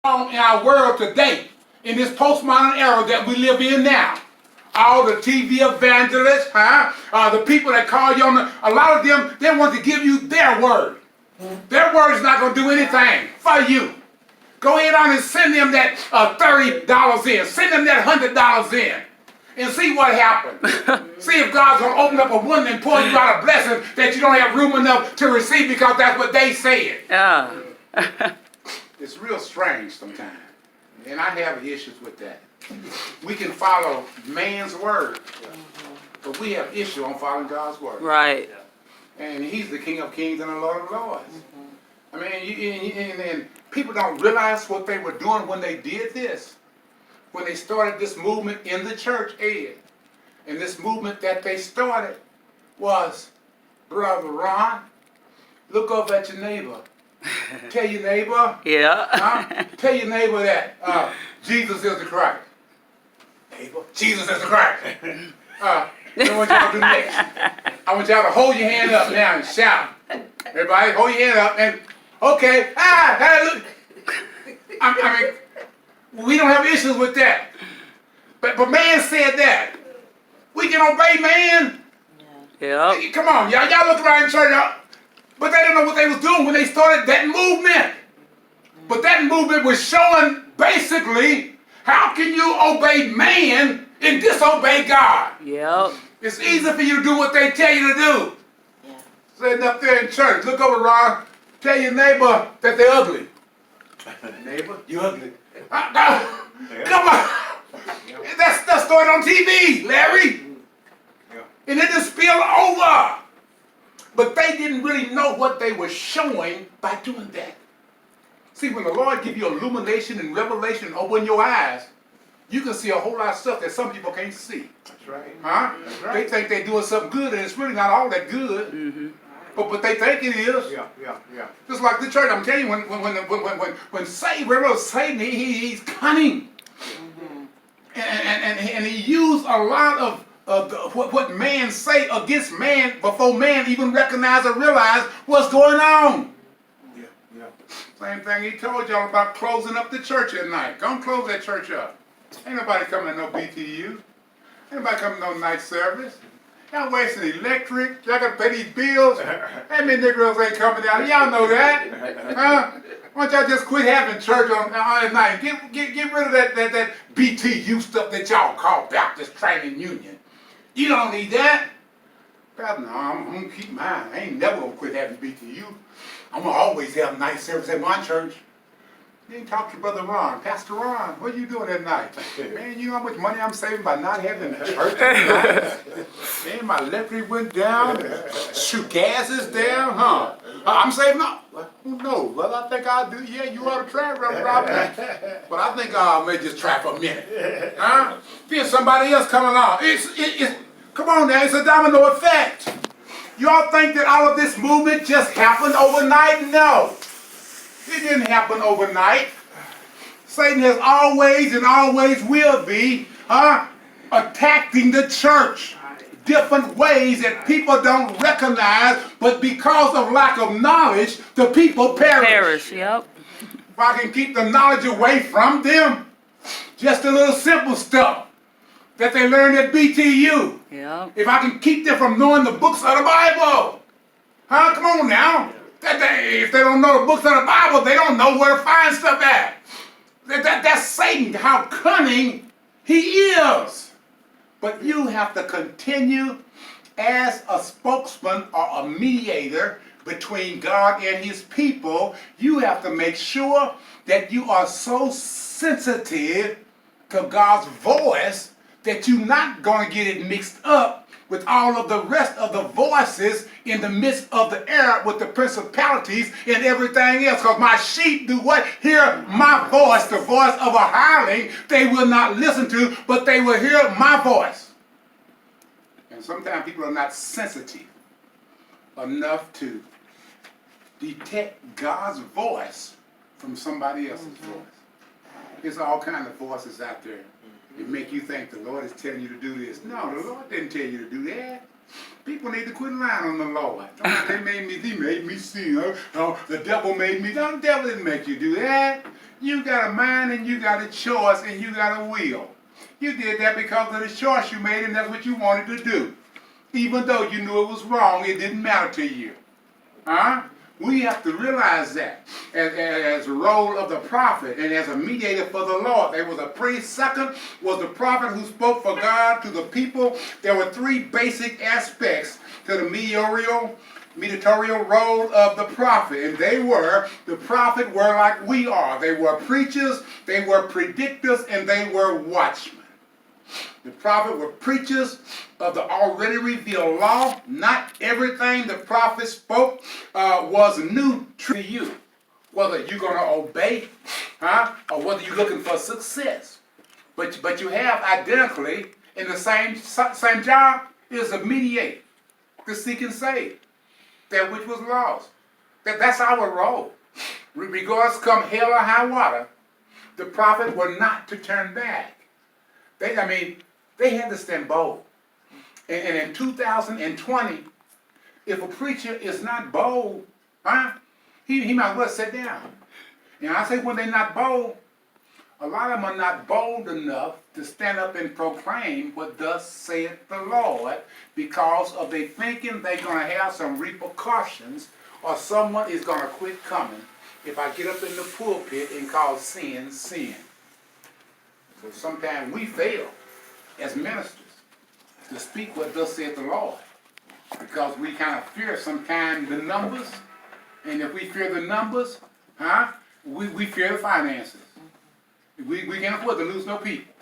In our world today, in this postmodern era that we live in now. All the TV evangelists, the people that call you on a lot of them, they want to give you their word. Their word is not going to do anything for you. Go ahead on and send them that $30 in. Send them that $100 in. And see what happens. See if God's going to open up a window and pour you out a blessing that you don't have room enough to receive because that's what they said. Yeah. It's real strange sometimes. And I have issues with that. We can follow man's word, but we have issue on following God's word. Right. And He's the King of Kings and the Lord of Lords. I mean, and people don't realize what they were doing when they did this. When they started this movement in the church, Ed. And this movement that they started was, Brother Ron, look over at your neighbor. Tell your neighbor. Yeah. Tell your neighbor that Jesus is the Christ. Neighbor, Jesus is the Christ. I want y'all to do next. I want y'all to hold your hand up now and shout. Everybody, hold your hand up and okay. Look. I mean, we don't have issues with that. But man said that. We can obey man. Yeah. Come on, y'all look around in church, but they didn't know what they was doing when they started that movement. But that movement was showing basically how can you obey man and disobey God. Yep. It's easy for you to do what they tell you to do. Yeah. Sitting up there in church, look over, Ron. Tell your neighbor that they're ugly. Neighbor, you ugly. Come on. That started on TV, Larry. Yeah. And it just spilled over. But they didn't really know what they were showing by doing that. See, when the Lord gives you illumination and revelation, open your eyes, you can see a whole lot of stuff that some people can't see. That's right. Huh? That's right. They think they're doing something good, and it's really not all that good. Mm-hmm. But they think it is. Yeah. Just like the church, I'm telling you, when Satan, remember Satan, he's cunning, and he used a lot of what man say against man before man even recognize or realize what's going on. Yeah. Same thing he told y'all about closing up the church at night. Don't close that church up. Ain't nobody coming to no BTU. Ain't nobody coming to no night service. Y'all wasting electric. Y'all got to pay these bills. How many Negroes ain't coming down? Y'all know that. Huh? Why don't y'all just quit having church on at night? Get rid of that BTU stuff that y'all call Baptist Training Union. You don't need that. Well, no, I'm going to keep mine. I ain't never going to quit having BTU. I'm going to always have night service at my church. You ain't talk to Brother Ron. Pastor Ron, what are you doing at night? Man, you know how much money I'm saving by not having church at night? Man, my electric went down. Shoot, gas is down, huh? I'm saving up. Who knows? Well, I think I'll do. Yeah, you ought to try, Reverend Robert. But I think I may just try for a minute. Huh? Then somebody else coming along. It's come on now, it's a domino effect. You all think that all of this movement just happened overnight? No. It didn't happen overnight. Satan has always and always will be attacking the church. Different ways that people don't recognize, but because of lack of knowledge, the people perish. Yep. If I can keep the knowledge away from them, just a little simple stuff that they learned at BTU. Yep. If I can keep them from knowing the books of the Bible. Huh? Come on now. If they don't know the books of the Bible, they don't know where to find stuff at. That's Satan, how cunning he is. But you have to continue as a spokesman or a mediator between God and his people. You have to make sure that you are so sensitive to God's voice that you're not going to get it mixed up with all of the rest of the voices in the midst of the air with the principalities and everything else. Because my sheep do what? Hear my voice, the voice of a hireling they will not listen to, but they will hear my voice. And sometimes people are not sensitive enough to detect God's voice from somebody else's voice. There's all kinds of voices out there. It make you think the Lord is telling you to do this. No, the Lord didn't tell you to do that. People need to quit lying on the Lord. He made me sin. The devil made me. No, the devil didn't make you do that. You got a mind and you got a choice and you got a will. You did that because of the choice you made and that's what you wanted to do. Even though you knew it was wrong, it didn't matter to you. Huh? We have to realize that as a role of the prophet and as a mediator for the Lord. There was a priest. Second was the prophet who spoke for God to the people. There were three basic aspects to the mediatorial role of the prophet. And the prophet were like we are. They were preachers, they were predictors, and they were watchmen. The prophet were preachers of the already revealed law. Not everything the prophet spoke was new to you. Whether you're going to obey, or whether you're looking for success. But you have identically in the same job is a mediator, to seek and save that which was lost. That's our role. Regardless come hell or high water, the prophet were not to turn back. They had to stand bold. And in 2020, if a preacher is not bold, he might well sit down. And I say when they're not bold, a lot of them are not bold enough to stand up and proclaim what thus saith the Lord because of they thinking they're going to have some repercussions or someone is going to quit coming if I get up in the pulpit and call sin, sin. So sometimes we fail as ministers to speak what thus saith the Lord because we kind of fear sometimes the numbers, and if we fear the numbers, we fear the finances. We can't afford to lose no people.